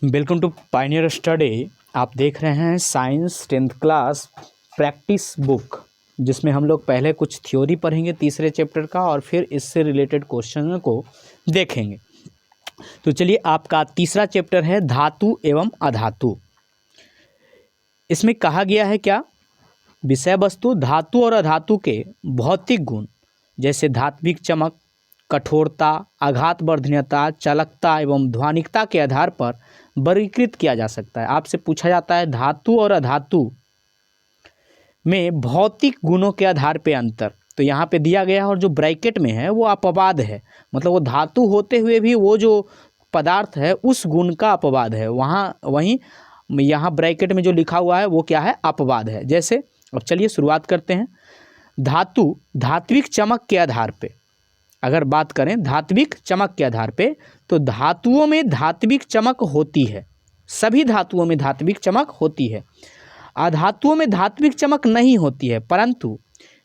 Welcome to Pioneer study. आप देख रहे हैं science 10th class practice book, जिसमें हम लोग पहले कुछ थ्योरी पढ़ेंगे तीसरे चैप्टर का और फिर इससे रिलेटेड क्वेश्चन को देखेंगे। तो चलिए, आपका तीसरा चैप्टर है धातु एवं अधातु। इसमें कहा गया है क्या? विषय वस्तु धातु और अधातु के भौतिक गुण जैसे धात्विक चमक, कठोरता, आघात वर्धनीयता, चालकता एवं ध्वनिकता के आधार पर वर्गीकृत किया जा सकता है। आपसे पूछा जाता है धातु और अधातु में भौतिक गुणों के आधार पे अंतर। तो यहाँ पे दिया गया है और जो ब्रैकेट में है वो अपवाद है, मतलब वो धातु होते हुए भी वो जो पदार्थ है उस गुण का अपवाद है। वहीं यहाँ ब्रैकेट में जो लिखा हुआ है वो क्या है? अपवाद है। जैसे अब चलिए शुरुआत करते हैं। धातु धात्विक चमक के आधार पे अगर बात करें, धात्विक चमक के आधार पे, तो धातुओं में धात्विक चमक होती है, सभी धातुओं में धात्विक चमक होती है। अधातुओं में धात्विक चमक नहीं होती है, परंतु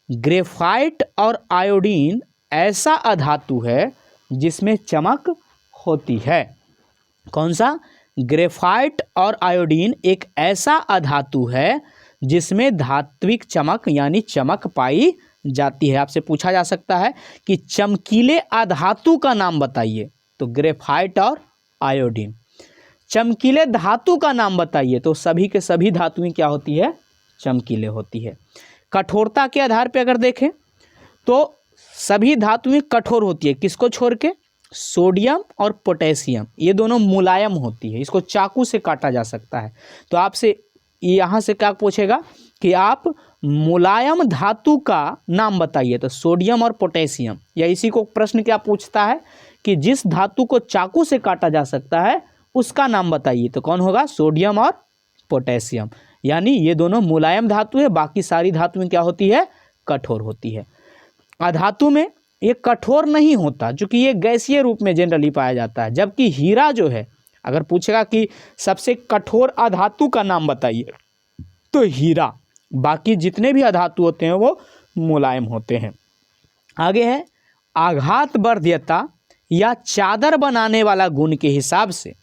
ग्रेफाइट और आयोडीन ऐसा अधातु है जिसमें चमक होती है। कौन सा? ग्रेफाइट और आयोडीन एक ऐसा अधातु है जिसमें धात्विक चमक यानी चमक पाई जाती है। आपसे पूछा जा सकता है कि चमकीले अधातु का नाम बताइए, तो ग्रेफाइट और आयोडीन। चमकीले धातु का नाम बताइए, तो सभी के सभी धातुएं क्या होती है? चमकीले होती है। कठोरता के आधार पे अगर देखें तो सभी धातुएं कठोर होती है, किसको छोड़ के? सोडियम और पोटेशियम, ये दोनों मुलायम होती है, इसको चाकू से काटा जा सकता है। तो आपसे यहाँ से क्या पूछेगा कि आप मुलायम धातु का नाम बताइए, तो सोडियम और पोटेशियम। या इसी को प्रश्न क्या पूछता है कि जिस धातु को चाकू से काटा जा सकता है उसका नाम बताइए, तो कौन होगा? सोडियम और पोटेशियम। यानी ये दोनों मुलायम धातु है, बाकी सारी धातुएं क्या होती है? कठोर होती है। अधातु में ये कठोर नहीं होता, क्योंकि ये गैसीय रूप में जनरली पाया जाता है। जबकि हीरा जो है, अगर पूछेगा कि सबसे कठोर अधातु का नाम बताइए, तो हीरा। बाकी जितने भी अधातु होते हैं वो मुलायम होते हैं। आगे है आघात वर्धनीयता या चादर बनाने वाला गुण के हिसाब से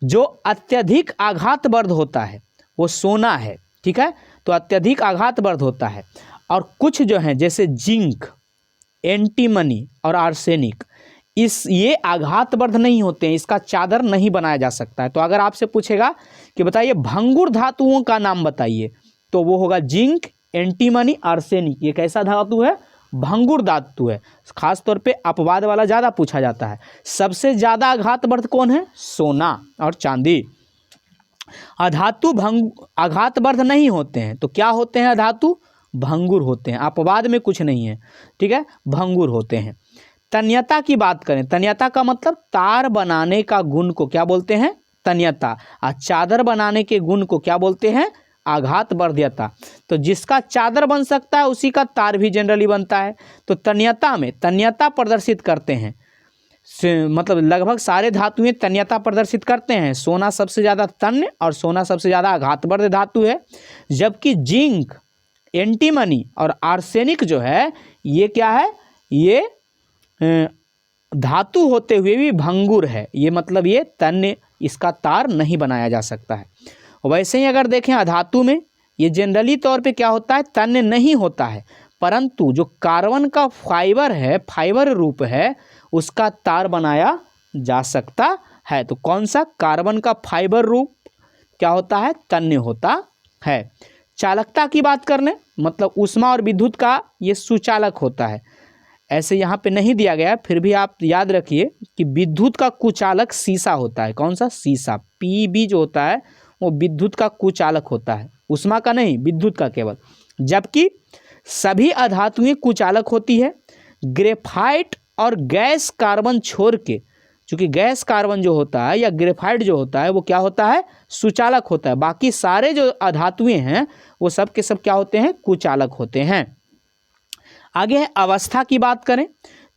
जो अत्यधिक आघात वर्ध होता है वो सोना है, ठीक है? तो अत्यधिक आघात वर्ध होता है। और कुछ जो हैं जैसे जिंक, एंटीमनी और आर्सेनिक, ये आघात वर्ध नहीं होते हैं, इसका चादर नहीं बनाया जा सकता है। तो अगर आपसे पूछेगा कि बताइए भंगुर धातुओं का नाम बताइए, तो वो होगा जिंक, एंटीमनी, आर्सेनिक। ये कैसा धातु है? भंगुर धातु है। खास तौर पे अपवाद वाला ज़्यादा पूछा जाता है। सबसे ज़्यादा आघात वर्ध कौन है? सोना और चांदी। अधातु आघात वर्ध नहीं होते हैं, तो क्या होते हैं? अधातु भंगुर होते हैं। अपवाद में कुछ नहीं है, ठीक है? भंगुर होते हैं। तन्यता की बात करें, तन्यता का मतलब तार बनाने का गुण को क्या बोलते हैं? तन्यता। और चादर बनाने के गुण को क्या बोलते हैं? आघात वर्धनीयता। तो जिसका चादर बन सकता है उसी का तार भी जनरली बनता है। तो तन्यता में तन्यता प्रदर्शित करते हैं, मतलब लगभग सारे धातुएं तन्यता प्रदर्शित करते हैं। सोना सबसे ज़्यादा तन्य और सोना सबसे ज़्यादा आघातवर्ध धातु है। जबकि जिंक, एंटीमनी और आर्सेनिक जो है ये क्या है? ये धातु होते हुए भी भंगुर है। ये मतलब ये तन्य, इसका तार नहीं बनाया जा सकता है। वैसे ही अगर देखें अधातु में ये जनरली तौर पे क्या होता है? तन्य नहीं होता है, परंतु जो कार्बन का फाइबर है, फाइबर रूप है, उसका तार बनाया जा सकता है। तो कौन सा? कार्बन का फाइबर रूप क्या होता है? तन्य होता है। चालकता की बात करने, मतलब ऊष्मा और विद्युत का ये सुचालक होता है। ऐसे यहाँ पे नहीं दिया गया, फिर भी आप याद रखिए कि विद्युत का कुचालक शीशा होता है। कौन सा? शीशा। पीबी जो होता है वो विद्युत का कुचालक होता है, ऊष्मा का नहीं, विद्युत का केवल। जबकि सभी अधातुएं कुचालक होती है। ग्रेफाइट और गैस कार्बन छोड़ के, क्योंकि गैस कार्बन जो होता है या ग्रेफाइट जो होता है वो क्या होता है? सुचालक होता है। बाकी सारे जो अधातुएं हैं वो सब के सब क्या होते हैं? कुचालक होते हैं। आगे है अवस्था की बात करें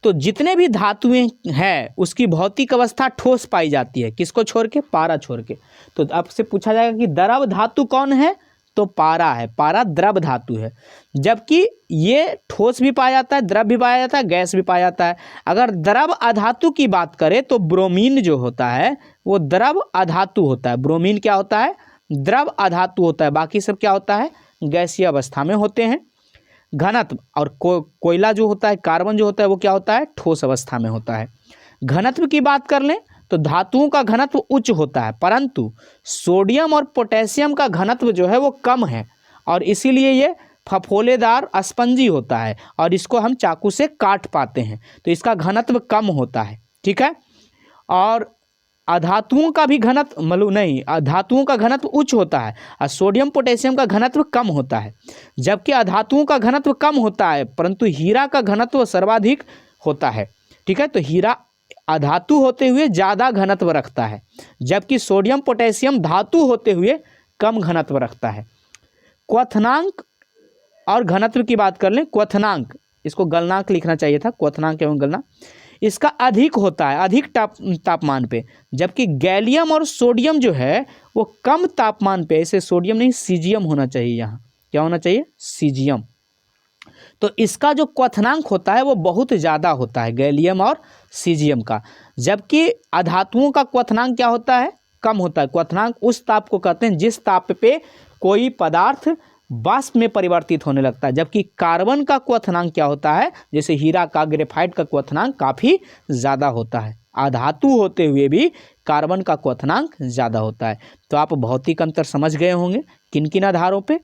तो जितने भी धातुएं हैं उसकी भौतिक अवस्था ठोस पाई जाती है। किसको छोड़ के? पारा छोड़ के। तो आपसे पूछा जाएगा कि द्रव धातु कौन है? तो पारा है, पारा द्रव धातु है, जबकि ये ठोस भी पाया जाता है, द्रव भी पाया जाता है, गैस भी पाया जाता है। अगर द्रव अधातु की बात करें तो ब्रोमीन जो होता है वो द्रव अधातु होता है। ब्रोमीन क्या होता है? द्रव अधातु होता है। बाकी सब क्या होता है? गैसीय अवस्था में होते हैं। घनत्व और कोयला जो होता है, कार्बन जो होता है वो क्या होता है? ठोस अवस्था में होता है। घनत्व की बात कर लें तो धातुओं का घनत्व उच्च होता है, परंतु सोडियम और पोटेशियम का घनत्व जो है वो कम है और इसीलिए ये फफोलेदार स्पंजी होता है और इसको हम चाकू से काट पाते हैं, तो इसका घनत्व कम होता है। ठीक है। और अधातुओं का भी घनत्व धातुओं का घनत्व उच्च होता है और सोडियम पोटेशियम का घनत्व कम होता है। जबकि अधातुओं का घनत्व कम होता है परंतु हीरा का घनत्व सर्वाधिक होता है। ठीक है। तो हीरा अधातु होते हुए ज़्यादा घनत्व रखता है, जबकि सोडियम पोटेशियम धातु होते हुए कम घनत्व रखता है। क्वथनांक और घनत्व की बात कर लें। क्वथनांक, इसको गलनांक लिखना चाहिए था, क्वथनांक एवं गलनांक, इसका अधिक होता है अधिक तापमान पे, जबकि गैलियम और सोडियम जो है वो कम तापमान पे, ऐसे सोडियम नहीं सीजियम होना चाहिए, यहाँ क्या होना चाहिए? सीजियम। तो इसका जो क्वथनांक होता है वो बहुत ज़्यादा होता है गैलियम और सीजियम का, जबकि अधातुओं का क्वथनांक क्या होता है? कम होता है। क्वथनांक उस ताप को कहते हैं जिस ताप पे कोई पदार्थ वाष्प में परिवर्तित होने लगता है, जबकि कार्बन का क्वथनांक क्या होता है? जैसे हीरा का, ग्रेफाइट का क्वथनांक काफ़ी ज़्यादा होता है। अधातु होते हुए भी कार्बन का क्वथनांक ज़्यादा होता है। तो आप भौतिक अंतर समझ गए होंगे किन किन आधारों पे?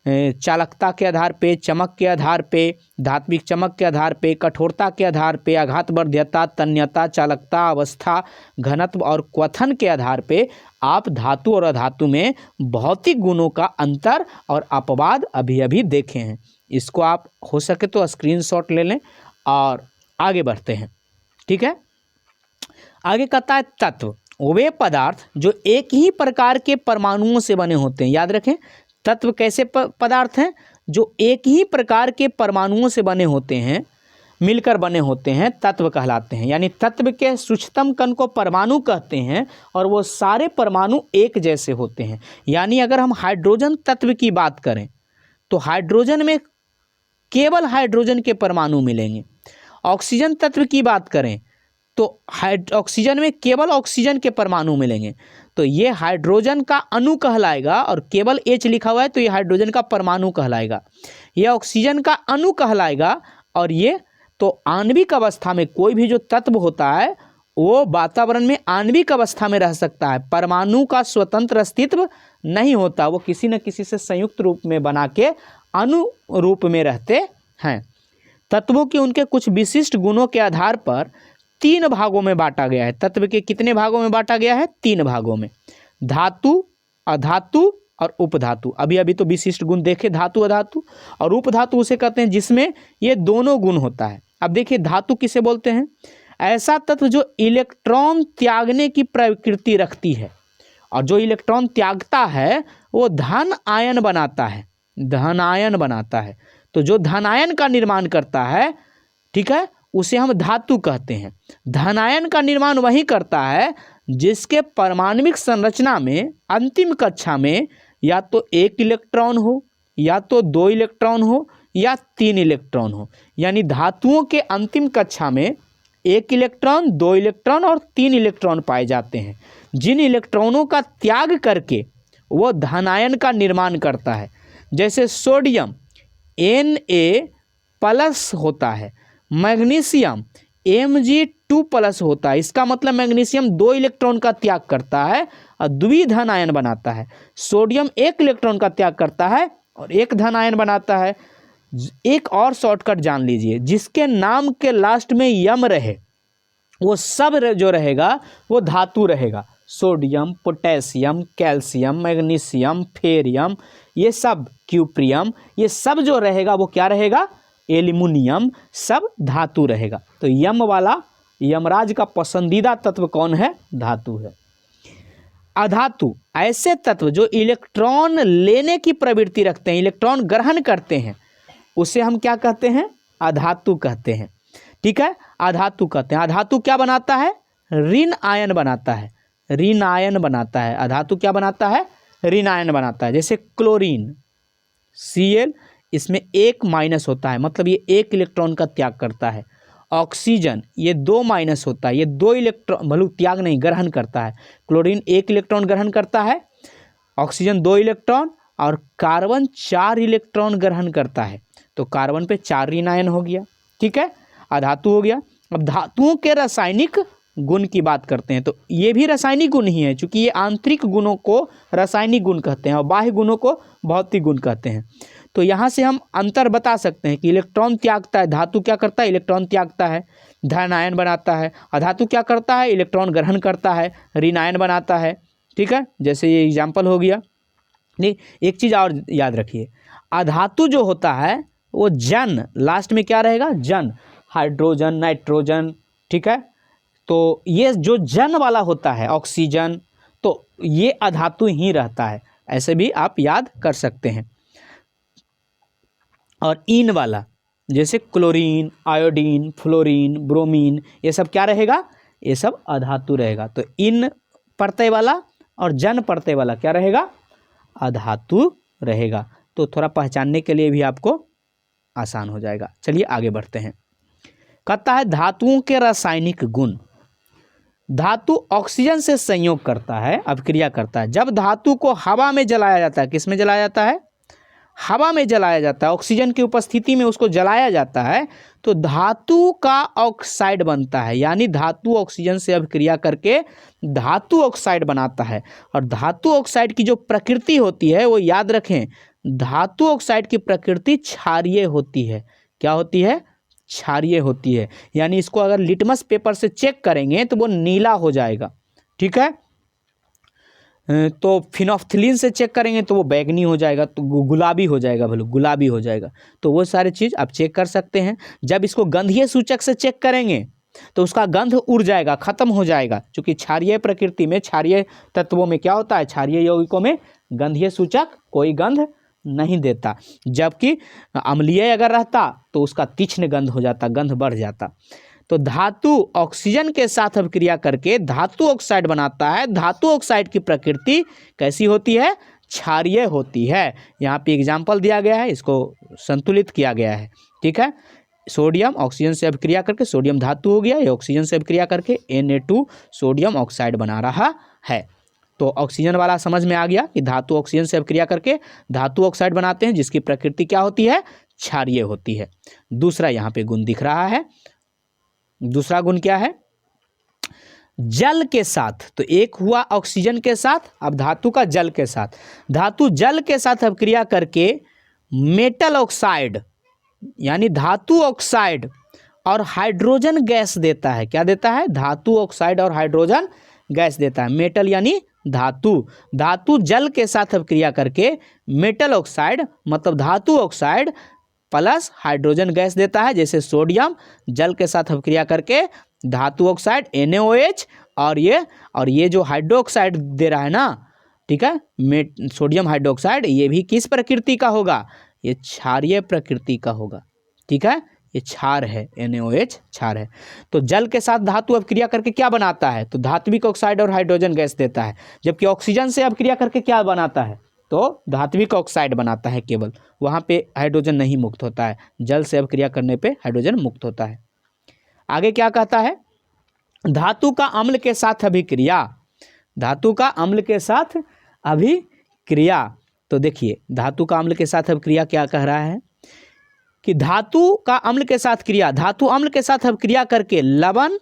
चालकता के आधार पे, चमक के आधार पे, धात्विक चमक के आधार पे, कठोरता के आधार पे, आघातवर्ध्यता, तन्यता, चालकता, अवस्था, घनत्व और क्वथन के आधार पे आप धातु और अधातु में भौतिक गुणों का अंतर और अपवाद अभी अभी देखे हैं। इसको आप हो सके तो स्क्रीनशॉट ले लें और आगे बढ़ते हैं। ठीक है। आगे कहता है तत्व, वे पदार्थ जो एक ही प्रकार के परमाणुओं से बने होते हैं। याद रखें, तत्व कैसे पदार्थ हैं? जो एक ही प्रकार के परमाणुओं से बने होते हैं, मिलकर बने होते हैं, तत्व कहलाते हैं। यानी तत्व के सूक्ष्मतम कण को परमाणु कहते हैं और वो सारे परमाणु एक जैसे होते हैं। यानी अगर हम हाइड्रोजन तत्व की बात करें तो हाइड्रोजन में केवल हाइड्रोजन के परमाणु मिलेंगे। ऑक्सीजन तत्व की बात करें तो ऑक्सीजन में केवल ऑक्सीजन के परमाणु मिलेंगे, तो ये हाइड्रोजन का अणु कहलाएगा और केवल H लिखा हुआ है तो ये हाइड्रोजन का परमाणु कहलाएगा। ये ऑक्सीजन का अणु कहलाएगा और ये तो आणविक अवस्था में कोई भी जो तत्व होता है वो वातावरण में आणविक अवस्था में रह सकता है। परमाणु का स्वतंत्र अस्तित्व नहीं होता, वो किसी न किसी से संयुक्त रूप में बना के अणु रूप में रहते हैं। तत्वों के उनके कुछ विशिष्ट गुणों के आधार पर 3 भागों में बांटा गया है। तत्व के कितने भागों में बांटा गया है? 3 भागों में, धातु, अधातु और उपधातु। अभी अभी तो विशिष्ट गुण देखे, धातु अधातु, और उपधातु उसे कहते हैं जिसमें ये दोनों गुण होता है। अब देखिए धातु किसे बोलते हैं? ऐसा तत्व जो इलेक्ट्रॉन त्यागने की प्रकृति रखती है, और जो इलेक्ट्रॉन त्यागता है वो धन आयन बनाता है, धन आयन बनाता है। तो जो धन आयन का निर्माण करता है, ठीक है, उसे हम धातु कहते हैं। धन आयन का निर्माण वही करता है जिसके परमाणुविक संरचना में अंतिम कक्षा में या तो 1 इलेक्ट्रॉन हो, या तो 2 इलेक्ट्रॉन हो, या 3 इलेक्ट्रॉन हो। यानी धातुओं के अंतिम कक्षा में 1 इलेक्ट्रॉन, 2 इलेक्ट्रॉन और 3 इलेक्ट्रॉन पाए जाते हैं। जिन इलेक्ट्रॉनों का त्याग करके वो धन आयन का निर्माण करता है, जैसे सोडियम Na+ होता है, मैग्नीशियम Mg2+ होता है। इसका मतलब मैग्नीशियम 2 इलेक्ट्रॉन का त्याग करता है और द्विधन आयन बनाता है। सोडियम 1 इलेक्ट्रॉन का त्याग करता है और 1 धन आयन बनाता है। एक और शॉर्टकट जान लीजिए, जिसके नाम के लास्ट में यम रहे वो सब जो रहेगा वो धातु रहेगा। Sodium, potassium, calcium, magnesium, Ferium, ये सब, क्यूप्रियम, ये सब जो रहेगा वो क्या रहेगा? एल्युमिनियम, सब धातु रहेगा। तो यम वाला, यमराज का पसंदीदा तत्व कौन है? धातु है। अधातु ऐसे तत्व जो इलेक्ट्रॉन लेने की प्रवृत्ति रखते हैं, इलेक्ट्रॉन ग्रहण करते हैं, उसे हम क्या कहते हैं? अधातु कहते हैं। ठीक है, अधातु कहते हैं। अधातु क्या बनाता है? ऋण आयन बनाता है, ऋण आयन बनाता है। अधातु क्या बनाता है? ऋण आयन बनाता है। जैसे क्लोरीन Cl, इसमें 1 माइनस होता है, मतलब ये 1 इलेक्ट्रॉन का त्याग करता है। ऑक्सीजन ये 2 माइनस होता है, ये 2 इलेक्ट्रॉन, भले त्याग नहीं ग्रहण करता है। क्लोरीन 1 इलेक्ट्रॉन ग्रहण करता है, ऑक्सीजन 2 इलेक्ट्रॉन, और कार्बन 4 इलेक्ट्रॉन ग्रहण करता है। तो कार्बन पे 4 ऋण आयन हो गया, ठीक है, अधातु हो गया। अब धातुओं के रासायनिक गुण की बात करते हैं, तो ये भी रासायनिक गुण ही है, क्योंकि ये आंतरिक गुणों को रासायनिक गुण कहते हैं और बाह्य गुणों को भौतिक गुण कहते हैं। तो यहाँ से हम अंतर बता सकते हैं कि इलेक्ट्रॉन त्यागता है, धातु क्या करता है, इलेक्ट्रॉन त्यागता है, धन आयन बनाता है। अधातु क्या करता है, इलेक्ट्रॉन ग्रहण करता है, ऋण आयन बनाता है, ठीक है, जैसे ये एग्जाम्पल हो गया। नहीं, एक चीज़ और याद रखिए, अधातु जो होता है वो जन, लास्ट में क्या रहेगा, जन, हाइड्रोजन, नाइट्रोजन, ठीक है। तो ये जो जन वाला होता है ऑक्सीजन, तो ये अधातु ही रहता है, ऐसे भी आप याद कर सकते हैं। और इन वाला जैसे क्लोरीन, आयोडीन, फ्लोरीन, ब्रोमीन, ये सब क्या रहेगा, ये सब अधातु रहेगा। तो इन प्रत्यय वाला और जन प्रत्यय वाला क्या रहेगा, अधातु रहेगा। तो थोड़ा पहचानने के लिए भी आपको आसान हो जाएगा। चलिए आगे बढ़ते हैं। कहता है धातुओं के रासायनिक गुण। धातु ऑक्सीजन से संयोग करता है, अभिक्रिया करता है। जब धातु को हवा में जलाया जाता है, किस में जलाया जाता है, हवा में जलाया जाता है, ऑक्सीजन की उपस्थिति में उसको जलाया जाता है, तो धातु का ऑक्साइड बनता है। यानी धातु ऑक्सीजन से अभिक्रिया करके धातु ऑक्साइड बनाता है। और धातु ऑक्साइड की जो प्रकृति होती है वो याद रखें, धातु ऑक्साइड की प्रकृति क्षारीय होती है। क्या होती है, क्षारीय होती है। यानी इसको अगर लिटमस पेपर से चेक करेंगे तो वो नीला हो जाएगा, ठीक है। तो फिनोफ्थिलीन से चेक करेंगे तो वो बैगनी हो जाएगा, तो गुलाबी हो जाएगा, भले गुलाबी हो जाएगा। तो वो सारी चीज़ आप चेक कर सकते हैं। जब इसको गंधीय सूचक से चेक करेंगे तो उसका गंध उड़ जाएगा, खत्म हो जाएगा, क्योंकि क्षारीय प्रकृति में, क्षारीय तत्वों में क्या होता है, क्षारीय यौगिकों में गंधीय सूचक कोई गंध नहीं देता। जबकि अम्लीय अगर रहता तो उसका तीक्ष्ण गंध हो जाता, गंध बढ़ जाता। तो धातु ऑक्सीजन के साथ अभिक्रिया करके धातु ऑक्साइड बनाता है। धातु ऑक्साइड की प्रकृति कैसी होती है, क्षारीय होती है। यहाँ पे एग्जाम्पल दिया गया है, इसको संतुलित किया गया है, ठीक है। सोडियम ऑक्सीजन से अभिक्रिया करके सोडियम धातु हो गया, ये ऑक्सीजन से अभिक्रिया करके Na2 सोडियम ऑक्साइड बना रहा है। तो ऑक्सीजन वाला समझ में आ गया कि धातु ऑक्सीजन से अभिक्रिया करके धातु ऑक्साइड बनाते हैं, जिसकी प्रकृति क्या होती है, क्षारीय होती है। दूसरा यहाँ पे गुण दिख रहा है, दूसरा गुण क्या है, जल के साथ। तो एक हुआ ऑक्सीजन के साथ, अब धातु का जल के साथ। धातु जल के साथ अभिक्रिया करके मेटल ऑक्साइड यानी धातु ऑक्साइड और हाइड्रोजन गैस देता है। क्या देता है, धातु ऑक्साइड और हाइड्रोजन गैस देता है। मेटल यानी धातु, धातु जल के साथ अभिक्रिया करके मेटल ऑक्साइड मतलब धातु ऑक्साइड प्लस हाइड्रोजन गैस देता है। जैसे सोडियम जल के साथ अभिक्रिया करके धातु ऑक्साइड NaOH, और ये जो हाइड्रोक्साइड दे रहा है ना, ठीक है, सोडियम हाइड्रोक्साइड, ये भी किस प्रकृति का होगा, ये क्षारीय प्रकृति का होगा, ठीक है, ये क्षार है, NaOH क्षार है। तो जल के साथ धातु अभिक्रिया करके क्या बनाता है, तो धात्विक ऑक्साइड और हाइड्रोजन गैस देता है। जबकि ऑक्सीजन से अभिक्रिया करके क्या बनाता है, तो धात्विक ऑक्साइड बनाता है केवल, वहाँ पे हाइड्रोजन नहीं मुक्त होता है। जल से अभिक्रिया करने पे हाइड्रोजन मुक्त होता है। आगे क्या कहता है, धातु का अम्ल के साथ अभिक्रिया। धातु का अम्ल के साथ अभिक्रिया, तो देखिए धातु का अम्ल के साथ अभिक्रिया क्या कह रहा है कि धातु का अम्ल के साथ क्रिया, धातु अम्ल के साथ अभिक्रिया करके लवण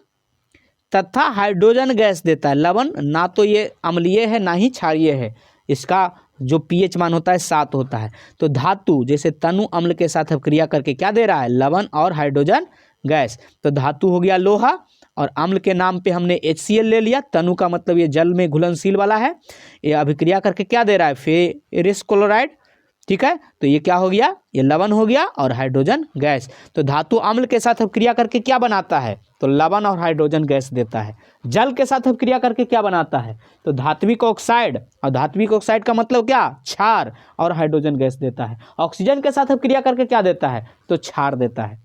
तथा हाइड्रोजन गैस देता है। लवण ना तो ये अम्लीय है ना ही क्षारीय है, इसका जो pH मान होता है 7 होता है। तो धातु जैसे तनु अम्ल के साथ अभिक्रिया करके क्या दे रहा है, लवण और हाइड्रोजन गैस। तो धातु हो गया लोहा, और अम्ल के नाम पे हमने HCl ले लिया। तनु का मतलब ये जल में घुलनशील वाला है, ये अभिक्रिया करके क्या दे रहा है, फेरस क्लोराइड, ठीक है। तो ये क्या हो गया, ये लवण हो गया और हाइड्रोजन गैस। तो धातु अम्ल के साथ अभिक्रिया करके क्या बनाता है, तो लवण और हाइड्रोजन गैस देता है। जल के साथ अभिक्रिया करके क्या बनाता है, तो धात्विक ऑक्साइड, और धात्विक ऑक्साइड का मतलब क्या, क्षार और हाइड्रोजन गैस देता है। ऑक्सीजन के साथ अभिक्रिया करके क्या देता है, तो क्षार देता है।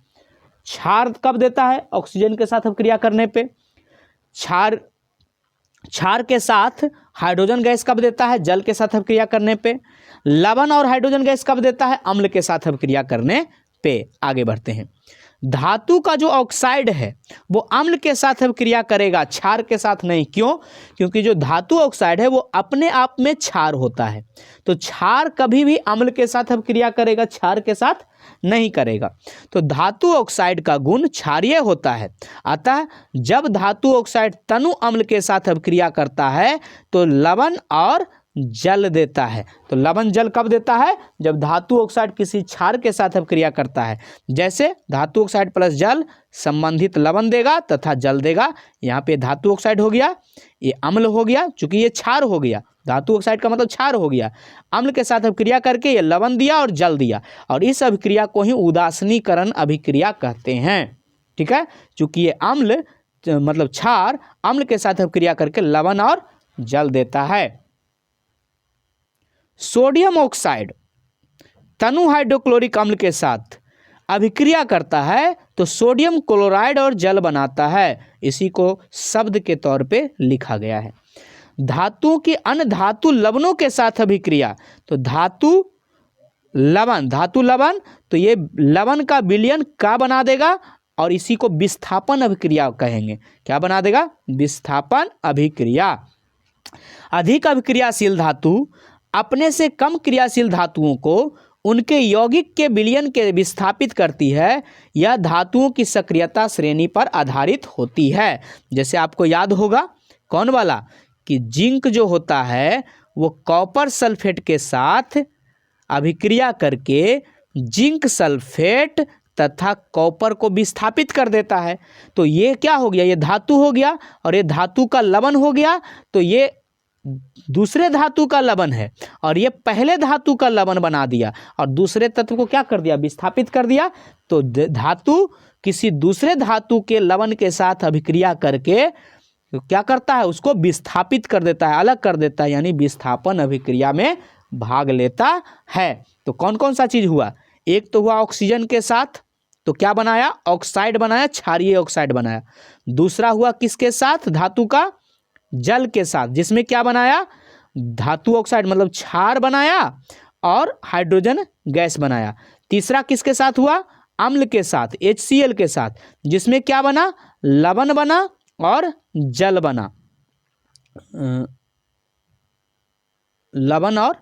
क्षार कब देता है, ऑक्सीजन के साथ अभिक्रिया करने पे। क्षार के साथ हाइड्रोजन गैस कब देता है? जल के साथ अभिक्रिया करने पे। लवण और हाइड्रोजन गैस कब देता है? अम्ल के साथ अभिक्रिया करने पे। आगे बढ़ते हैं। धातु का जो ऑक्साइड है वो अम्ल के साथ अभिक्रिया करेगा, क्षार के साथ नहीं। क्यों? क्योंकि जो धातु ऑक्साइड है वो अपने आप में क्षार होता है, तो क्षार कभी भी अम्ल के साथ अभिक्रिया करेगा, क्षार के साथ नहीं करेगा। तो धातु ऑक्साइड का गुण क्षारीय होता है। अतः जब धातु ऑक्साइड तनु अम्ल के साथ अभिक्रिया करता है तो लवण और जल देता है। तो लवण जल कब देता है? जब धातु ऑक्साइड किसी क्षार के साथ अभिक्रिया करता है। जैसे धातु ऑक्साइड प्लस जल संबंधित लवण देगा तथा जल देगा। यहाँ पे धातु ऑक्साइड हो गया, ये अम्ल हो गया, चूंकि ये क्षार हो गया, धातु ऑक्साइड का मतलब क्षार हो गया। अम्ल के साथ अभिक्रिया करके ये लवण दिया और जल दिया, और इस अभिक्रिया को ही उदासीनीकरण अभिक्रिया कहते हैं। ठीक है, चूंकि ये अम्ल मतलब क्षार अम्ल के साथ अभिक्रिया करके लवण और जल देता है। सोडियम ऑक्साइड तनु हाइड्रोक्लोरिक अम्ल के साथ अभिक्रिया करता है तो सोडियम क्लोराइड और जल बनाता है। इसी को शब्द के तौर पे लिखा गया है। धातुओं की अन्य धातु लवणों के साथ अभिक्रिया, तो धातु लवण तो ये लवण का विलयन का बना देगा और इसी को विस्थापन अभिक्रिया कहेंगे। क्या बना देगा? विस्थापन अभिक्रिया। अधिक अभिक्रियाशील धातु अपने से कम क्रियाशील धातुओं को उनके यौगिक के विलयन के विस्थापित करती है। यह धातुओं की सक्रियता श्रेणी पर आधारित होती है। जैसे आपको याद होगा कौन वाला, कि जिंक जो होता है वो कॉपर सल्फेट के साथ अभिक्रिया करके जिंक सल्फेट तथा कॉपर को विस्थापित कर देता है। तो ये क्या हो गया? ये धातु हो गया और ये धातु का लवण हो गया। तो ये दूसरे धातु का लवण है और ये पहले धातु का लवण बना दिया और दूसरे तत्व को क्या कर दिया? विस्थापित कर दिया। तो धातु किसी दूसरे धातु के लवण के साथ अभिक्रिया करके क्या करता है? उसको विस्थापित कर देता है, अलग कर देता है, यानी विस्थापन अभिक्रिया में भाग लेता है। तो कौन कौन सा चीज हुआ? एक तो हुआ ऑक्सीजन के साथ, तो क्या बनाया? ऑक्साइड बनाया, क्षारीय ऑक्साइड बनाया। दूसरा हुआ किसके साथ? धातु का जल के साथ, जिसमें क्या बनाया? धातु ऑक्साइड मतलब क्षार बनाया और हाइड्रोजन गैस बनाया। तीसरा किसके साथ हुआ? अम्ल के साथ, HCl के साथ, जिसमें क्या बना? लवण बना और जल बना। लवण और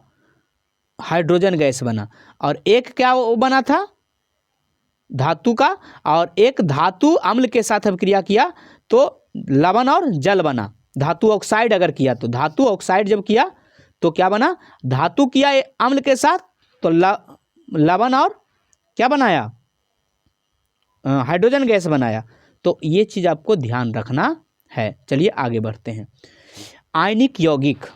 हाइड्रोजन गैस बना। और एक क्या बना था? धातु का, और एक धातु अम्ल के साथ अभिक्रिया किया तो लवण और जल बना। धातु ऑक्साइड अगर किया तो धातु ऑक्साइड जब किया तो क्या बना? धातु किया अम्ल के साथ तो लवण और क्या बनाया? हाइड्रोजन गैस बनाया। तो ये चीज आपको ध्यान रखना है। चलिए आगे बढ़ते हैं। आयनिक यौगिक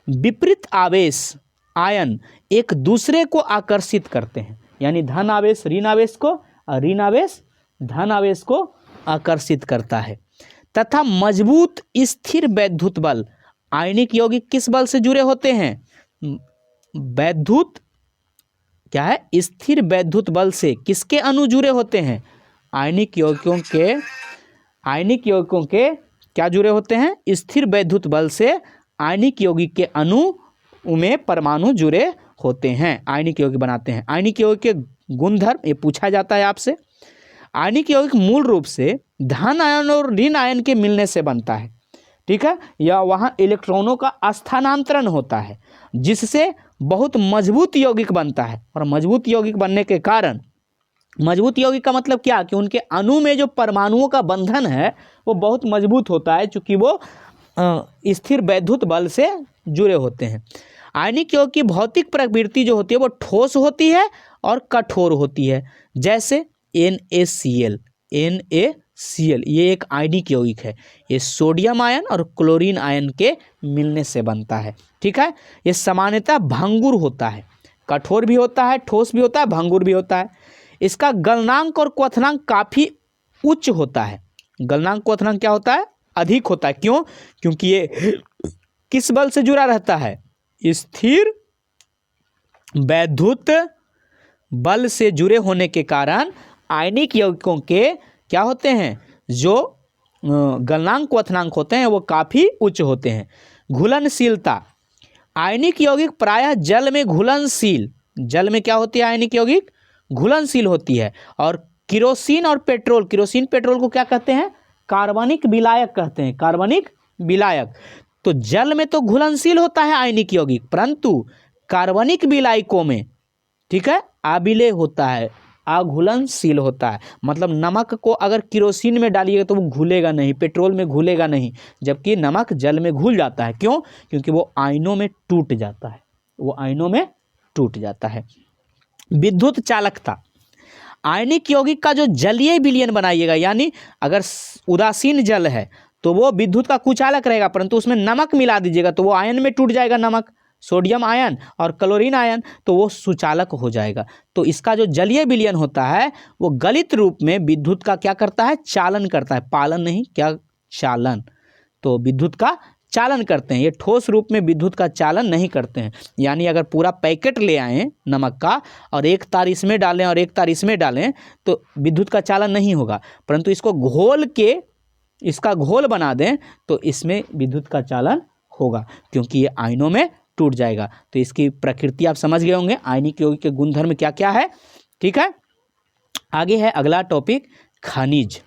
विपरीत आवेश आयन एक दूसरे को आकर्षित करते हैं, यानी धन आवेश ऋण आवेश को और ऋण आवेश धन आवेश को आकर्षित करता है। तथा मजबूत स्थिर वैद्युत बल, आयनिक यौगिक किस बल से जुड़े होते हैं? वैद्युत क्या है? स्थिर वैद्युत बल से। किसके अणु जुड़े होते हैं? आयनिक यौगिकों के क्या जुड़े होते हैं? स्थिर वैद्युत बल से आयनिक यौगिक के अणु में परमाणु जुड़े होते हैं, आयनिक यौगिक बनाते हैं। आयनिक यौगिक के गुणधर्म ये पूछा जाता है आपसे। आयनिक यौगिक मूल रूप से धन आयन और ऋण आयन के मिलने से बनता है। ठीक है, या वहाँ इलेक्ट्रॉनों का स्थानांतरण होता है, जिससे बहुत मजबूत यौगिक बनता है। और मजबूत यौगिक बनने के कारण, मजबूत यौगिक का मतलब क्या? कि उनके अणु में जो परमाणुओं का बंधन है वो बहुत मजबूत होता है, चूंकि वो स्थिर वैद्युत बल से जुड़े होते हैं। आयनिक यौगिक की भौतिक प्रवृत्ति जो होती है वो ठोस होती है और कठोर होती है। जैसे NaCl ये एक आयनिक यौगिक है। ये सोडियम आयन और क्लोरीन आयन के मिलने से बनता है। ठीक है, ये सामान्यतः भंगुर होता है, कठोर भी होता है, ठोस भी होता है, भंगुर भी होता है। इसका गलनांक और क्वथनांक काफी उच्च होता है। गलनांक क्वथनांक क्या होता है? अधिक होता है। क्यों? क्योंकि ये किस बल से जुड़ा रहता है? स्थिर वैद्युत बल से जुड़े होने के कारण आयनिक यौगिकों के क्या होते हैं? जो गलनांक क्वथनांक होते हैं वो काफ़ी उच्च होते हैं। घुलनशीलता, आयनिक यौगिक प्रायः जल में घुलनशील, जल में क्या होती है आयनिक यौगिक, घुलनशील होती है। और केरोसिन और पेट्रोल, केरोसिन पेट्रोल को क्या कहते हैं, कार्बनिक विलायक कहते हैं, कार्बनिक विलायक। तो जल में तो घुलनशील होता है आयनिक यौगिक, परंतु कार्बनिक विलायकों में, ठीक है, अविलेय होता है, अघुलनशील होता है। मतलब नमक को अगर केरोसिन में डालिएगा तो वो घुलेगा नहीं, पेट्रोल में घुलेगा नहीं, जबकि नमक जल में घुल जाता है। क्यों? क्योंकि वो आयनों में टूट जाता है, वो आयनों में टूट जाता है। विद्युत चालकता, आयनिक यौगिक का जो जलीय विलयन बनाइएगा, यानी अगर उदासीन जल है तो वो विद्युत का कुचालक रहेगा, परंतु उसमें नमक मिला दीजिएगा तो वो आयन में टूट जाएगा, नमक, सोडियम आयन और क्लोरीन आयन, तो वो सुचालक हो जाएगा। तो इसका जो जलीय विलयन होता है वो गलित रूप में विद्युत का क्या करता है, चालन करता है, पालन नहीं, क्या, चालन। तो विद्युत का चालन करते हैं, ये ठोस रूप में विद्युत का चालन नहीं करते हैं। यानी अगर पूरा पैकेट ले आएँ नमक का और एक तार इसमें डालें और एक तार इसमें डालें तो विद्युत का चालन नहीं होगा, परंतु इसको घोल के, इसका घोल बना दें तो इसमें विद्युत का चालन होगा, क्योंकि ये आयनों में टूट जाएगा। तो इसकी प्रकृति आप समझ गए होंगे, आयनिक यौगिक के गुणधर्म क्या क्या है, ठीक है। आगे है अगला टॉपिक, खनिज।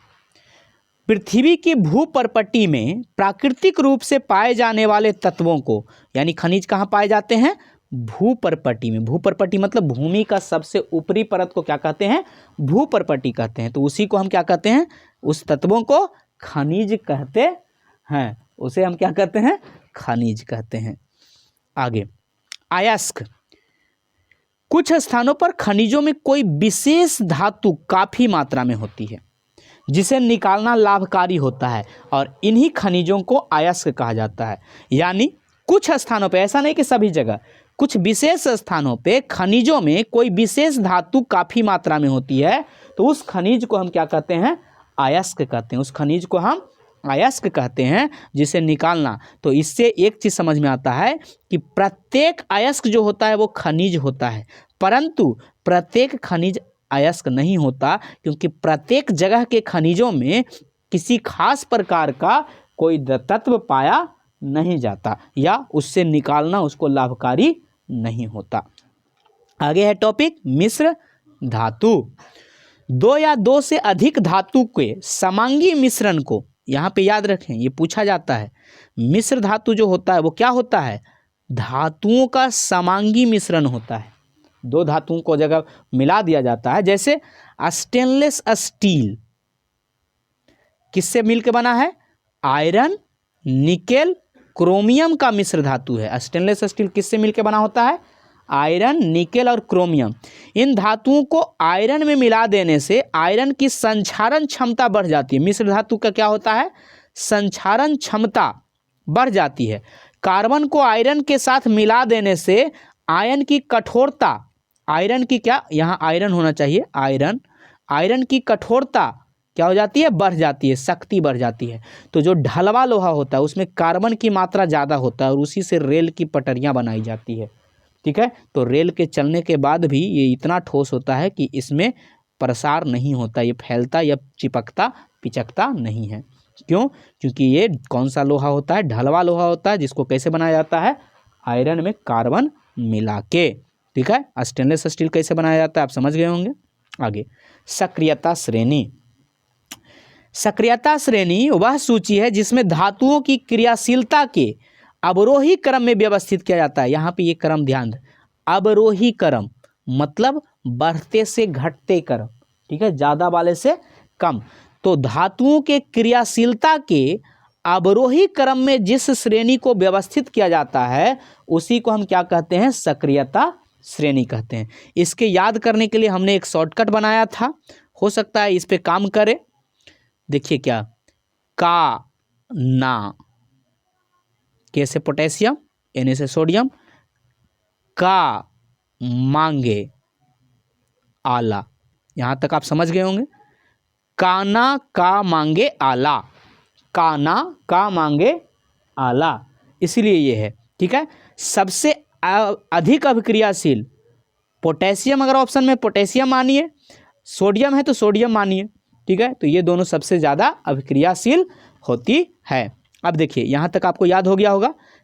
पृथ्वी की भूपर्पटी में प्राकृतिक रूप से पाए जाने वाले तत्वों को, यानी खनिज कहाँ पाए जाते हैं, भूपर्पटी में। भूपर्पटी मतलब भूमि का सबसे ऊपरी परत को क्या कहते हैं, भूपर्पटी कहते हैं। तो उसी को हम क्या कहते हैं, उस तत्वों को खनिज कहते हैं, उसे हम क्या कहते हैं, खनिज कहते हैं। आगे, अयस्क। कुछ स्थानों पर खनिजों में कोई विशेष धातु काफी मात्रा में होती है जिसे निकालना लाभकारी होता है, और इन्हीं खनिजों को अयस्क कहा जाता है। यानी कुछ स्थानों पे, ऐसा नहीं कि सभी जगह, कुछ विशेष स्थानों पे खनिजों में कोई विशेष धातु काफी मात्रा में होती है, तो उस खनिज को हम क्या कहते हैं, अयस्क कहते हैं। उस खनिज को हम अयस्क कहते हैं, जिसे निकालना। तो इससे एक चीज समझ में आता है कि प्रत्येक अयस्क जो होता है वो खनिज होता है, परंतु प्रत्येक खनिज अयस्क नहीं होता, क्योंकि प्रत्येक जगह के खनिजों में किसी खास प्रकार का कोई तत्व पाया नहीं जाता, या उससे निकालना उसको लाभकारी नहीं होता। आगे है टॉपिक, मिश्र धातु। दो या दो से अधिक धातु के समांगी मिश्रण को, यहाँ पे याद रखें, ये पूछा जाता है, मिश्र धातु जो होता है वो क्या होता है, धातुओं का समांगी मिश्रण होता है। दो धातुओं को जगह मिला दिया जाता है, जैसे स्टेनलेस स्टील किससे मिलकर बना है, आयरन, निकेल, क्रोमियम का मिश्र धातु है। स्टेनलेस स्टील किससे मिलकर बना होता है, आयरन, निकेल और क्रोमियम। इन धातुओं को आयरन में मिला देने से आयरन की संक्षारण क्षमता बढ़ जाती है। मिश्र धातु का क्या होता है, संक्षारण क्षमता बढ़ जाती है। कार्बन को आयरन के साथ मिला देने से आयन की कठोरता, आयरन की क्या, यहाँ आयरन होना चाहिए, आयरन, आयरन की कठोरता क्या हो जाती है, बढ़ जाती है, शक्ति बढ़ जाती है। तो जो ढलवा लोहा होता है उसमें कार्बन की मात्रा ज़्यादा होता है और उसी से रेल की पटरियाँ बनाई जाती है, ठीक है। तो रेल के चलने के बाद भी ये इतना ठोस होता है कि इसमें प्रसार नहीं होता, ये फैलता या चिपकता पिचकता नहीं है। क्यों? क्योंकि ये कौन सा लोहा होता है, ढलवा लोहा होता है, जिसको कैसे बनाया जाता है, आयरन में कार्बन मिला के, ठीक है। स्टेनलेस स्टील कैसे बनाया जाता है आप समझ गए होंगे। आगे, सक्रियता श्रेणी। सक्रियता श्रेणी वह सूची है जिसमें धातुओं की क्रियाशीलता के अवरोही क्रम में व्यवस्थित किया जाता है। यहाँ पे ये क्रम ध्यान दें, अवरोही क्रम मतलब बढ़ते से घटते क्रम, ठीक है, ज़्यादा वाले से कम। तो धातुओं के क्रियाशीलता के अवरोही क्रम में जिस श्रेणी को व्यवस्थित किया जाता है उसी को हम क्या कहते हैं, सक्रियता श्रेणी कहते हैं। इसके याद करने के लिए हमने एक शॉर्टकट बनाया था, हो सकता है इस पे काम करे। देखिए क्या, का ना, के से पोटेशियम, एन से सोडियम, का मांगे आला, यहाँ तक आप समझ गए होंगे। काना का मांगे आला, काना का मांगे आला, इसीलिए ये है, ठीक है। सबसे अधिक अभिक्रियाशील पोटेशियम, अगर ऑप्शन में पोटेशियम मानिए, सोडियम है तो सोडियम मानिए, ठीक है। तो ये दोनों सबसे ज़्यादा अभिक्रियाशील होती है। अब देखिए यहाँ तक आपको याद हो गया होगा।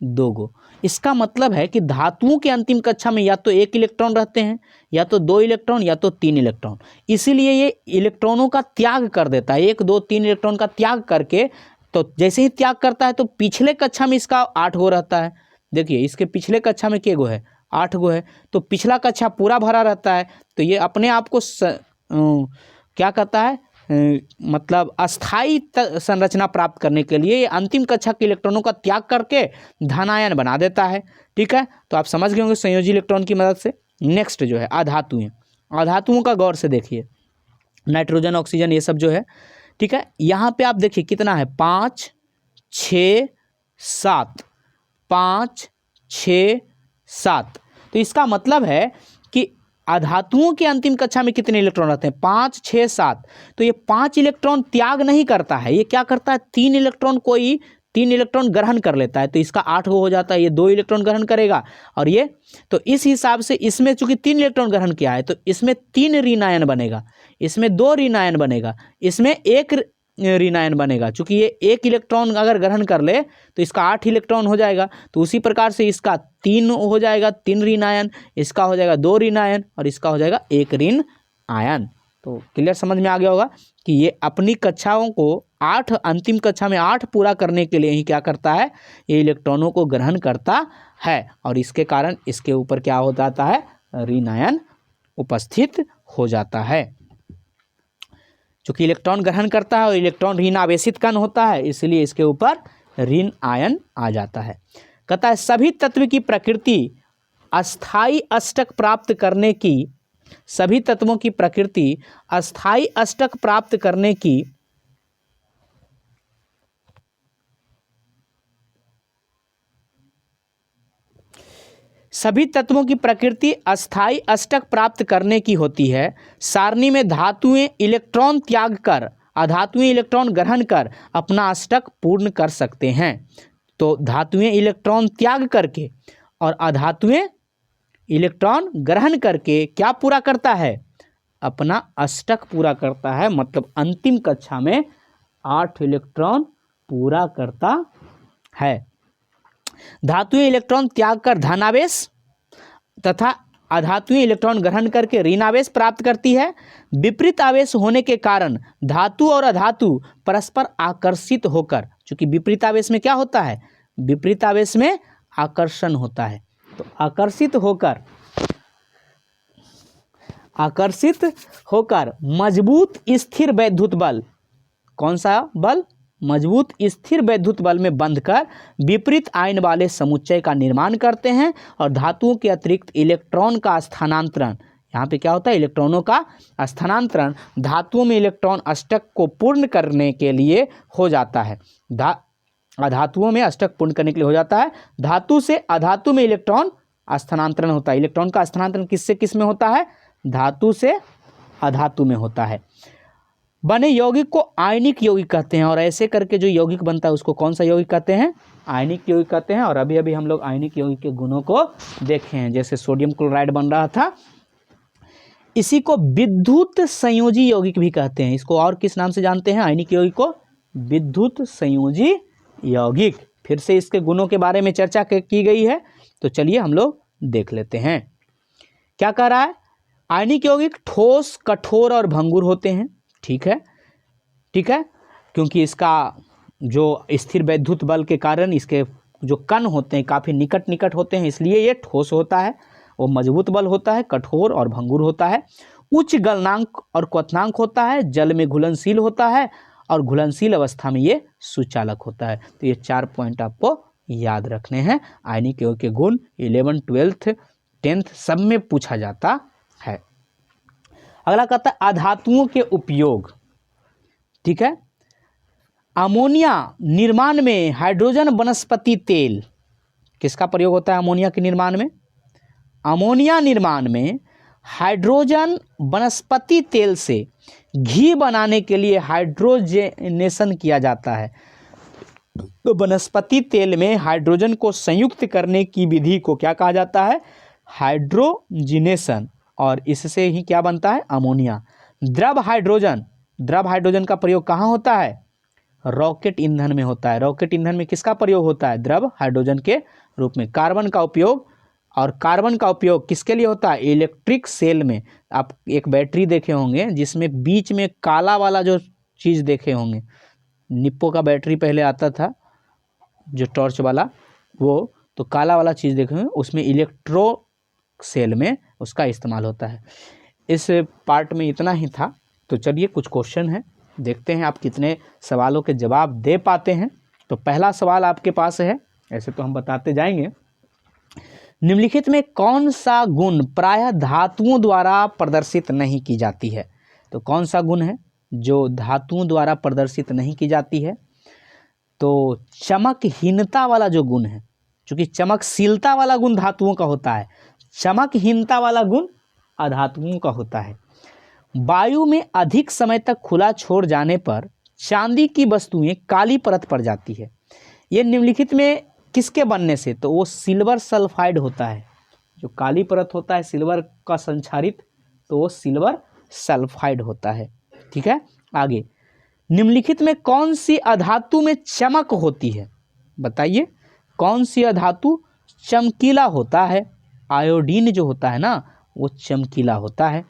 2 गो। इसका मतलब है कि धातुओं के अंतिम कक्षा में या तो 1 इलेक्ट्रॉन रहते हैं, या तो 2 इलेक्ट्रॉन, या तो 3 इलेक्ट्रॉन। इसीलिए ये इलेक्ट्रॉनों का त्याग कर देता है, 1 2 3 इलेक्ट्रॉन का त्याग करके, तो जैसे ही त्याग करता है तो पिछले कक्षा में इसका 8 गो रहता है। देखिए इसके पिछले कक्षा में के गो है, 8 गो है, तो पिछला कक्षा पूरा भरा रहता है। तो ये अपने आप को क्या कहता है, मतलब अस्थाई संरचना प्राप्त करने के लिए ये अंतिम कक्षा के इलेक्ट्रॉनों का त्याग करके धनायन बना देता है। ठीक है, तो आप समझ गए होंगे संयोजी इलेक्ट्रॉन की मदद से। नेक्स्ट जो है अधातुएं, अधातुओं का गौर से देखिए, नाइट्रोजन, ऑक्सीजन, ये सब जो है। ठीक है, यहाँ पे आप देखिए कितना है, 5 6 7, 5 6 7। तो इसका मतलब है कि अधातुओं के अंतिम कक्षा में कितने इलेक्ट्रॉन रहते हैं, 5 6 7। तो ये 5 इलेक्ट्रॉन त्याग नहीं करता है, ये क्या करता है, 3 इलेक्ट्रॉन ग्रहण कर लेता है, तो इसका 8 गो हो जाता है। ये 2 इलेक्ट्रॉन ग्रहण करेगा, और ये, तो इस हिसाब से इसमें चूंकि 3 इलेक्ट्रॉन ग्रहण किया है तो इसमें 3 ऋणायन बनेगा, इसमें 2 ऋणायन बनेगा, इसमें 1 ऋणायन बनेगा। चूंकि ये 1 इलेक्ट्रॉन अगर ग्रहण कर ले तो इसका 8 इलेक्ट्रॉन हो जाएगा। तो उसी प्रकार से इसका 3 हो जाएगा, 3 ऋणायन, इसका हो जाएगा 2 ऋणायन, और इसका हो जाएगा 1 ऋण आयन। तो क्लियर समझ में आ गया होगा कि ये अपनी कक्षाओं को 8, अंतिम कक्षा में 8 पूरा करने के लिए ही क्या करता है, ये इलेक्ट्रॉनों को ग्रहण करता है, और इसके कारण इसके ऊपर क्या हो जाता है, ऋण आयन उपस्थित हो जाता है। चूंकि इलेक्ट्रॉन ग्रहण करता है और इलेक्ट्रॉन ऋण आवेशित कण होता है, इसलिए इसके ऊपर ऋण आयन आ जाता है। कहता है सभी तत्व की प्रकृति अस्थाई अष्टक प्राप्त करने की, सभी तत्वों की प्रकृति अस्थाई अष्टक प्राप्त करने की सभी तत्वों की प्रकृति अस्थाई अष्टक प्राप्त करने की होती है। सारणी में धातुएं इलेक्ट्रॉन त्याग कर, अधातुएं इलेक्ट्रॉन ग्रहण कर अपना अष्टक पूर्ण कर सकते हैं। तो धातुएं इलेक्ट्रॉन त्याग करके और अधातुएं इलेक्ट्रॉन ग्रहण करके क्या पूरा करता है, अपना अष्टक पूरा करता है। मतलब अंतिम कक्षा में 8 इलेक्ट्रॉन पूरा करता है। धातुएं इलेक्ट्रॉन त्याग कर धनावेश तथा अधातुएं इलेक्ट्रॉन ग्रहण करके ऋणावेश प्राप्त करती है। विपरीत आवेश होने के कारण धातु और अधातु परस्पर आकर्षित होकर, चूंकि विपरीत आवेश में क्या होता है, विपरीत आवेश में आकर्षण होता है, तो आकर्षित होकर मजबूत स्थिर वैद्युत बल, कौन सा बल, मजबूत स्थिर वैद्युत बल में बंधकर विपरीत आयन वाले समुच्चय का निर्माण करते हैं। और धातुओं के अतिरिक्त इलेक्ट्रॉन का स्थानांतरण, यहाँ पे क्या होता है, इलेक्ट्रॉनों का स्थानांतरण धातुओं में इलेक्ट्रॉन अष्टक को पूर्ण करने के लिए हो जाता है। धातुओं में अष्टक पूर्ण करने के लिए हो जाता है। धातु से अधातु में इलेक्ट्रॉन स्थानांतरण होता है। इलेक्ट्रॉन का स्थानांतरण किससे किस में होता है, धातु से अधातु में होता है। बने यौगिक को आयनिक यौगिक कहते हैं, और ऐसे करके जो यौगिक बनता है उसको कौन सा यौगिक कहते हैं, आयनिक यौगिक कहते हैं। और अभी अभी हम लोग आयनिक यौगिक के गुणों को देखे हैं, जैसे सोडियम क्लोराइड बन रहा था, इसी को विद्युत संयोजी यौगिक भी कहते हैं। इसको और किस नाम से जानते हैं, आयनिक यौगिक को विद्युत संयोजी यौगिक। फिर से इसके गुणों के बारे में चर्चा की गई है, तो चलिए हम लोग देख लेते हैं। क्या कह रहा है, आयनिक यौगिक ठोस, कठोर और भंगुर होते हैं। ठीक है, क्योंकि इसका जो स्थिर वैद्युत बल के कारण इसके जो कण होते हैं काफ़ी निकट निकट होते हैं, इसलिए ये ठोस होता है, वो मजबूत बल होता है, कठोर और भंगुर होता है, उच्च गलनांक और क्वथनांक होता है, जल में घुलनशील होता है, और घुलनशील अवस्था में ये सुचालक होता है। तो ये 4 पॉइंट आपको याद रखने हैं। आयनिक यौगिक के गुण 11th 12th 10th सब में पूछा जाता है। अगला कहता है अधातुओं के उपयोग। ठीक है, अमोनिया निर्माण में हाइड्रोजन वनस्पति तेल, किसका प्रयोग होता है अमोनिया के निर्माण में, अमोनिया निर्माण में हाइड्रोजन वनस्पति तेल से घी बनाने के लिए हाइड्रोजनेशन किया जाता है। तो वनस्पति तेल में हाइड्रोजन को संयुक्त करने की विधि को क्या कहा जाता है, हाइड्रोजिनेशन, और इससे ही क्या बनता है, अमोनिया। द्रव हाइड्रोजन का प्रयोग कहाँ होता है, रॉकेट ईंधन में होता है। रॉकेट ईंधन में किसका प्रयोग होता है? द्रव हाइड्रोजन के रूप में। कार्बन का उपयोग, और कार्बन का उपयोग किसके लिए होता है? इलेक्ट्रिक सेल में। आप एक बैटरी देखे होंगे जिसमें बीच में काला वाला जो चीज़ देखे होंगे, निप्पो का बैटरी पहले आता था जो टॉर्च वाला, वो तो काला वाला चीज़ देखे होंगे, उसमें इलेक्ट्रो सेल में उसका इस्तेमाल होता है। इस पार्ट में इतना ही था। तो चलिए कुछ क्वेश्चन है, देखते हैं आप कितने सवालों के जवाब दे पाते हैं। तो पहला सवाल आपके पास है, ऐसे तो हम बताते जाएंगे। निम्नलिखित में कौन सा गुण प्रायः धातुओं द्वारा प्रदर्शित नहीं की जाती है? तो कौन सा गुण है जो धातुओं द्वारा प्रदर्शित नहीं की जाती है? तो चमकहीनता वाला जो गुण है, क्योंकि चमकशीलता वाला गुण धातुओं का होता है, चमकहीनता वाला गुण अधातुओं का होता है। वायु में अधिक समय तक खुला छोड़ जाने पर चांदी की वस्तुएं काली परत पड़ जाती है। ये निम्नलिखित में किसके बनने से? तो वो सिल्वर सल्फाइड होता है। जो काली परत होता है सिल्वर का संक्षारित, तो वो सिल्वर सल्फाइड होता है। ठीक है, आगे। निम्नलिखित में कौन सी अधातु में चमक होती है? बताइए, कौन सी अधातु चमकीला होता है? आयोडीन जो होता है ना, वो चमकीला होता है।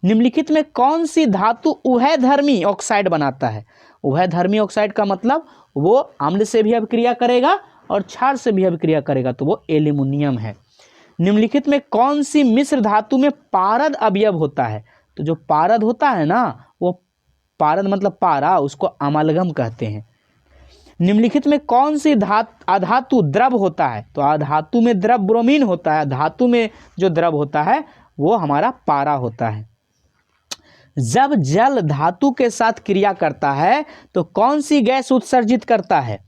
निम्नलिखित में कौन सी धातु उभयधर्मी ऑक्साइड बनाता है? उभयधर्मी ऑक्साइड का मतलब वो अम्ल से भी अभिक्रिया करेगा और क्षार से भी अभिक्रिया करेगा, तो वो एल्युमिनियम है। निम्नलिखित में कौन सी मिश्र धातु में पारद अवयव होता है? तो जो पारद होता है ना, वो पारद मतलब पारा, उसको अमालगम कहते हैं। निम्नलिखित में कौन सी अधातु द्रव होता है? तो अधातु में द्रव ब्रोमीन होता है, धातु में जो द्रव होता है वो हमारा पारा होता है। जब जल धातु के साथ क्रिया करता है तो कौन सी गैस उत्सर्जित करता है?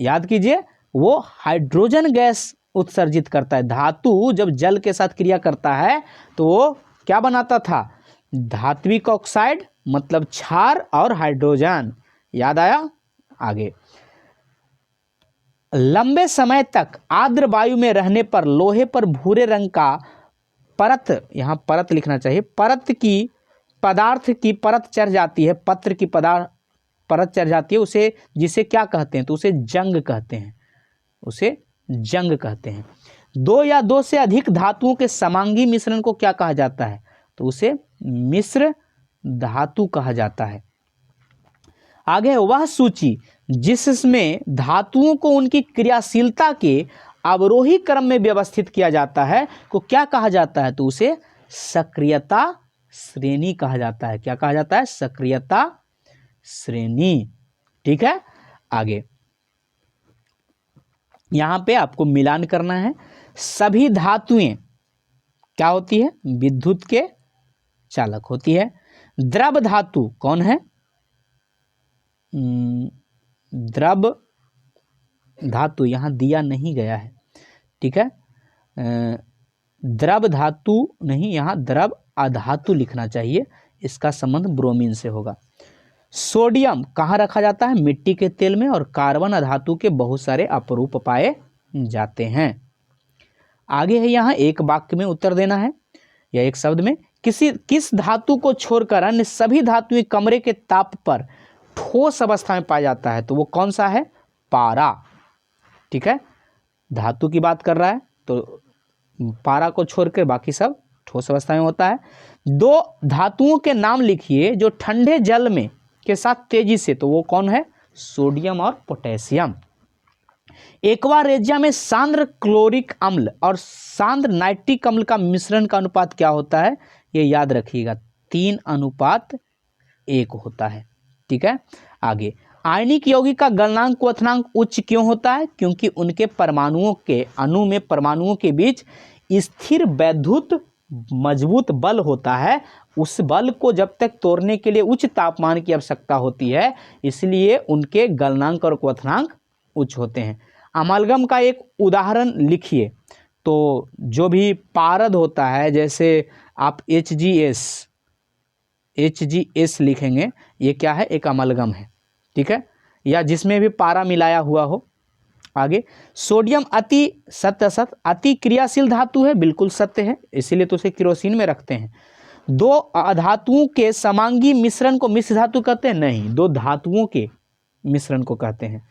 याद कीजिए, वो हाइड्रोजन गैस उत्सर्जित करता है। धातु जब जल के साथ क्रिया करता है तो वो क्या बनाता था? धात्विक ऑक्साइड मतलब क्षार और हाइड्रोजन। याद आया? आगे। लंबे समय तक आर्द्र वायु में रहने पर लोहे पर भूरे रंग का परत, यहाँ परत लिखना चाहिए, परत की पदार्थ की परत चढ़ जाती है, पत्र की परत चढ़ जाती है, उसे जिसे क्या कहते हैं? तो उसे जंग कहते हैं, उसे जंग कहते हैं। दो या दो से अधिक धातुओं के समांगी मिश्रण को क्या कहा जाता है? तो उसे मिश्र धातु कहा जाता है। आगे, वह सूची जिसमें धातुओं को उनकी क्रियाशीलता के अवरोही क्रम में व्यवस्थित किया जाता है को क्या कहा जाता है? तो उसे सक्रियता श्रेणी कहा जाता है। क्या कहा जाता है? सक्रियता श्रेणी। ठीक है, आगे। यहां पे आपको मिलान करना है। सभी धातुएं क्या होती है? विद्युत के चालक होती है। द्रव धातु कौन है? द्रव धातु यहां दिया नहीं गया है, ठीक है। द्रव धातु नहीं, यहाँ द्रव अधातु लिखना चाहिए, इसका संबंध ब्रोमीन से होगा। सोडियम कहाँ रखा जाता है? मिट्टी के तेल में। और कार्बन अधातु के बहुत सारे अपरूप पाए जाते हैं। आगे है, यहाँ एक वाक्य में उत्तर देना है या एक शब्द में। किस धातु को छोड़कर अन्य सभी धातुएं कमरे के ताप पर ठोस अवस्था में पाया जाता है? तो वो कौन सा है? पारा। ठीक है, धातु की बात कर रहा है तो पारा को छोड़कर बाकी सब ठोस अवस्था में होता है। दो धातुओं के नाम लिखिए जो ठंडे जल में के साथ तेजी से, तो वो कौन है? सोडियम और पोटेशियम। एक्वा रेजिया में सांद्र क्लोरिक अम्ल और सांद्र नाइट्रिक अम्ल का मिश्रण का अनुपात क्या होता है? ये याद रखिएगा, 3:1 होता है। ठीक है, आगे। आयनिक यौगिक का गलनांक क्वथनांक उच्च क्यों होता है? क्योंकि उनके परमाणुओं के अणु में परमाणुओं के बीच स्थिर वैद्युत मजबूत बल होता है। उस बल को जब तक तोड़ने के लिए उच्च तापमान की आवश्यकता होती है, इसलिए उनके गलनांक और क्वथनांक उच्च होते हैं। अमालगम का एक उदाहरण लिखिए। तो जो भी पारद होता है, जैसे आप HGS लिखेंगे, ये क्या है? एक अमालगम है। ठीक है, या जिसमें भी पारा मिलाया हुआ हो। आगे, सोडियम अति क्रियाशील धातु है, बिल्कुल सत्य है, इसीलिए तो उसे केरोसिन में रखते हैं। दो अधातुओं के समांगी मिश्रण को मिश्र धातु कहते हैं? नहीं, दो धातुओं के मिश्रण को कहते हैं।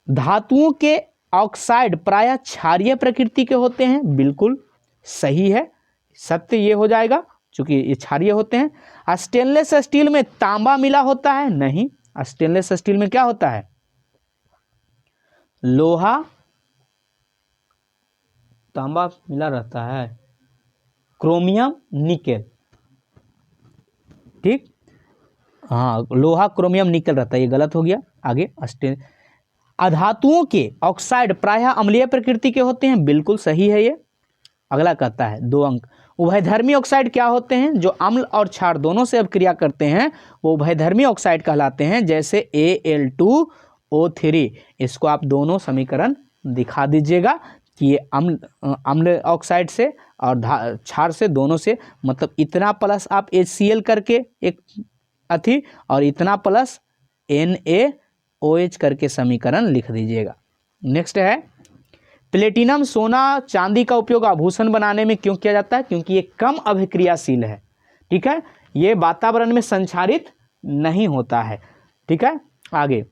धातुओं के ऑक्साइड प्रायः क्षारीय प्रकृति के होते हैं, बिल्कुल सही है, सत्य ये हो जाएगा क्योंकि ये क्षारीय होते हैं। स्टेनलेस स्टील में तांबा मिला होता है? नहीं, स्टेनलेस स्टील में क्या होता है? लोहा, तांबा मिला रहता है, क्रोमियम, निकेल, ठीक, हाँ, लोहा, क्रोमियम, निकेल रहता है, ये गलत हो गया। आगे, अधातुओं के ऑक्साइड प्रायः अम्लीय प्रकृति के होते हैं, बिल्कुल सही है ये। अगला कहता है 2 अंक, उभयधर्मी ऑक्साइड क्या होते हैं? जो अम्ल और क्षार दोनों से अभिक्रिया करते हैं वो उभयधर्मी ऑक्साइड कहलाते हैं, जैसे Al2O3। इसको आप दोनों समीकरण दिखा दीजिएगा कि ये अम्ल ऑक्साइड से और क्षार से, दोनों से, मतलब इतना प्लस आप HCl करके एक अथी और इतना प्लस NaOH करके समीकरण लिख दीजिएगा। नेक्स्ट है, प्लेटिनम, सोना, चांदी का उपयोग आभूषण बनाने में क्यों किया जाता है? क्योंकि ये कम अभिक्रियाशील है, ठीक है, ये वातावरण में संचारित नहीं होता है, ठीक है। आगे,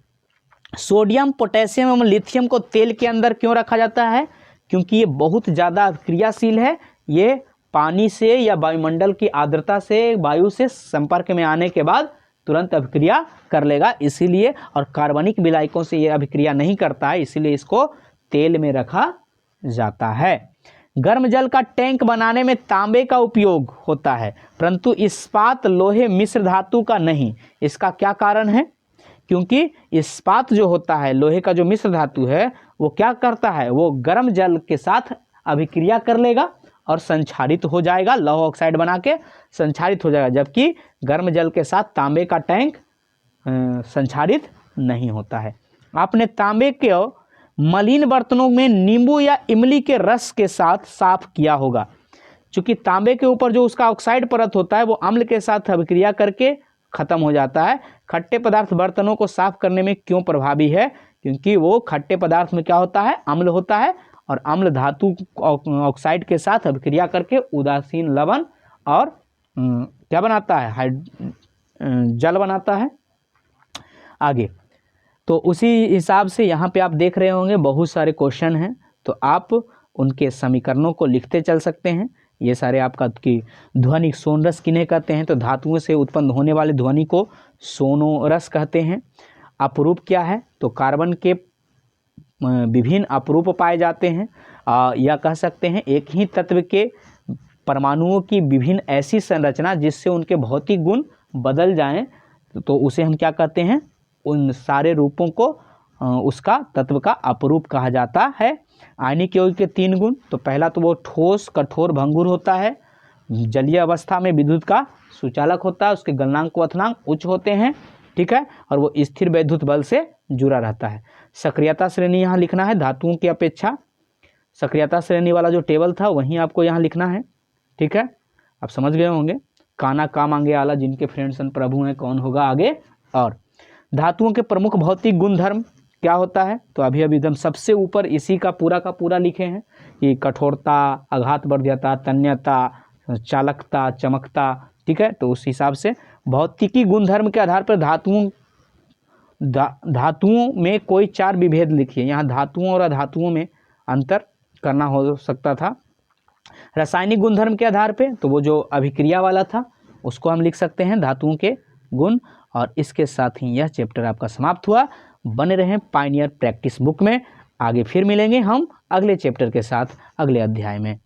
सोडियम, पोटेशियम एवं लिथियम को तेल के अंदर क्यों रखा जाता है? क्योंकि ये बहुत ज़्यादा अभिक्रियाशील है, ये पानी से या वायुमंडल की आर्द्रता से, वायु से संपर्क में आने के बाद तुरंत अभिक्रिया कर लेगा, इसीलिए, और कार्बनिक विलायकों से ये अभिक्रिया नहीं करता है, इसीलिए इसको तेल में रखा जाता है। गर्म जल का टैंक बनाने में तांबे का उपयोग होता है, परंतु इस्पात, लोहे, मिश्र धातु का नहीं। इसका क्या कारण है? क्योंकि इस्पात जो होता है, लोहे का जो मिश्र धातु है, वो क्या करता है? वो गर्म जल के साथ अभिक्रिया कर लेगा और संक्षारित हो जाएगा, लौह ऑक्साइड बना के संक्षारित हो जाएगा, जबकि गर्म जल के साथ तांबे का टैंक संक्षारित नहीं होता है। आपने तांबे के मलिन बर्तनों में नींबू या इमली के रस के साथ साफ किया होगा, क्योंकि तांबे के ऊपर जो उसका ऑक्साइड परत होता है वो अम्ल के साथ अभिक्रिया करके खत्म हो जाता है। खट्टे पदार्थ बर्तनों को साफ करने में क्यों प्रभावी है? क्योंकि वो खट्टे पदार्थ में क्या होता है? अम्ल होता है, और अम्ल धातु ऑक्साइड के साथ अभिक्रिया करके उदासीन लवण और क्या बनाता है? जल बनाता है। आगे, तो उसी हिसाब से यहाँ पे आप देख रहे होंगे बहुत सारे क्वेश्चन हैं, तो आप उनके समीकरणों को लिखते चल सकते हैं। ये सारे आपका कि ध्वनि सोनरस किन्हें कहते हैं? तो धातुओं से उत्पन्न होने वाले ध्वनि को सोनोरस कहते हैं। अपरूप क्या है? तो कार्बन के विभिन्न अपरूप पाए जाते हैं, या कह सकते हैं एक ही तत्व के परमाणुओं की विभिन्न ऐसी संरचना जिससे उनके भौतिक गुण बदल जाएं, तो उसे हम क्या कहते हैं? उन सारे रूपों को उसका तत्व का अपरूप कहा जाता है। आयनिक यौगिक के 3 गुण, तो पहला तो वो ठोस, कठोर, भंगुर होता है। जलीय अवस्था में विद्युत का सुचालक होता है, उसके गलनांक, क्वथनांक उच्च होते हैं, ठीक है, और वो स्थिर वैद्युत बल से जुड़ा रहता है। सक्रियता श्रेणी यहाँ लिखना है, धातुओं की अपेक्षा सक्रियता श्रेणी वाला जो टेबल था वहीं आपको यहाँ लिखना है, ठीक है, आप समझ गए होंगे। काना का मांगे आला, जिनके फ्रेंड्स प्रभु हैं कौन होगा आगे। और धातुओं के प्रमुख भौतिक गुणधर्म क्या होता है? तो अभी एकदम सबसे ऊपर इसी का पूरा लिखे हैं कि कठोरता, आघातवर्ध्यता, तन्यता, चालकता, चमकता, ठीक है। तो उस हिसाब से भौतिकी गुणधर्म के आधार पर धातुओं में कोई 4 विभेद लिखिए। यहाँ धातुओं और अधातुओं में अंतर करना हो सकता था। रासायनिक गुणधर्म के आधार पे तो वो जो अभिक्रिया वाला था उसको हम लिख सकते हैं, धातुओं के गुण। और इसके साथ ही यह चैप्टर आपका समाप्त हुआ। बने रहें पायनियर प्रैक्टिस बुक में, आगे फिर मिलेंगे हम अगले चैप्टर के साथ अगले अध्याय में।